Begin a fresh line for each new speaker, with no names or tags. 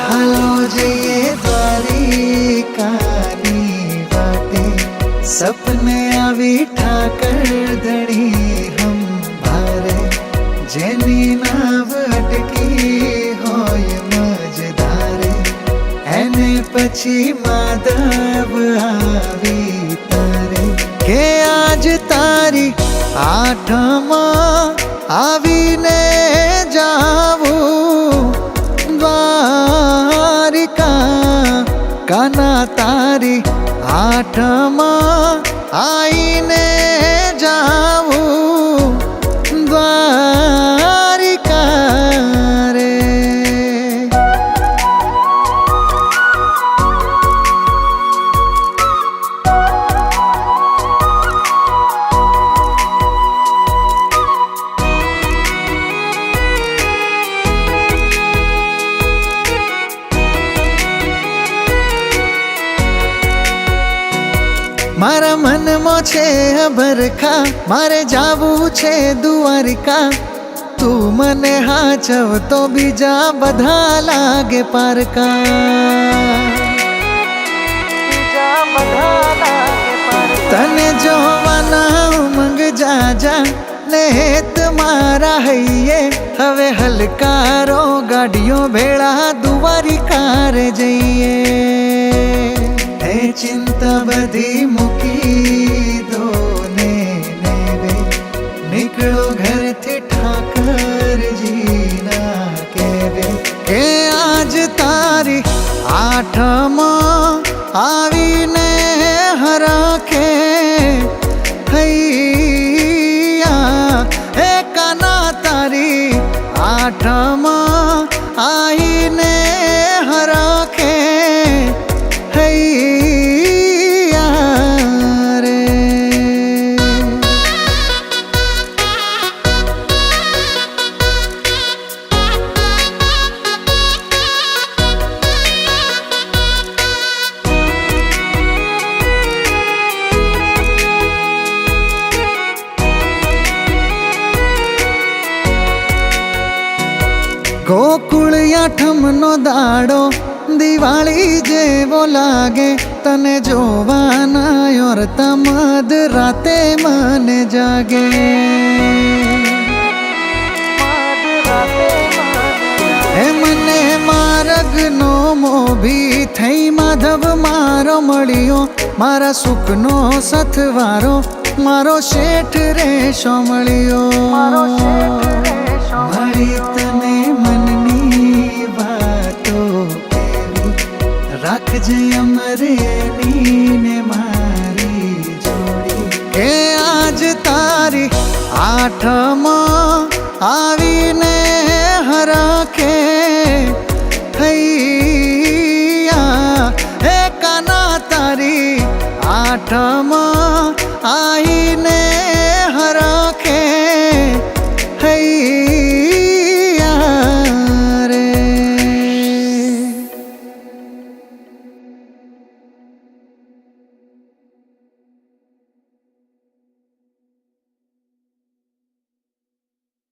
હાલો જઈએ દ્વારિકાની વાટે, સપને આવી ઠાકર ધણી હમ ભારે, જેની નાવ અટકી હોય મજધારે, એને પછી માધવ આવી તારે, કે આજ તારી આઠમાં આવીને જાવું દ્વારિકા, કાના તારી આઠમાં આઈને જાવું દ્વારિકા રે. મારા મનમાં છે અભરખા, મારે જાવું છે દ્વારિકા, તું મને હાચવ તો બીજા બધા લાગે પારકા. તને જોવાના ઉમંગ જાજા ને હેત મારા હૈયે, હવે હલકારો ગાડીઓ ભેળા દ્વારિકા રે જઈએ. એ ચિંતા બધી મૂકી દો ને રે, નીકળો ઘરથી ઠાકરજીના કહેવે, કે આજ તારી આઠમાં આવીને હરખે હૈયા, હે કાના તારી આઠમાં આવીને હરખે હૈયા રે. ગોકુળ આઠમનો દાડો દિવાળી જેવો લાગે, તને જોવાના યોરતા મધ રાતે મને જાગે. હે મને માર્ગનો મોભી થઈ માધવ મારો મળ્યો, મારા સુખનો સથવારો મારો શેઠ રેશો મળ્યો. મળી તને મનની વાતો કેવી, રાખજે અમરેની ને મારી જોડી, કે આજ તારી આઠમાં આવીને હરખે હૈયા, હે કાના તારી આઠમાં આવીને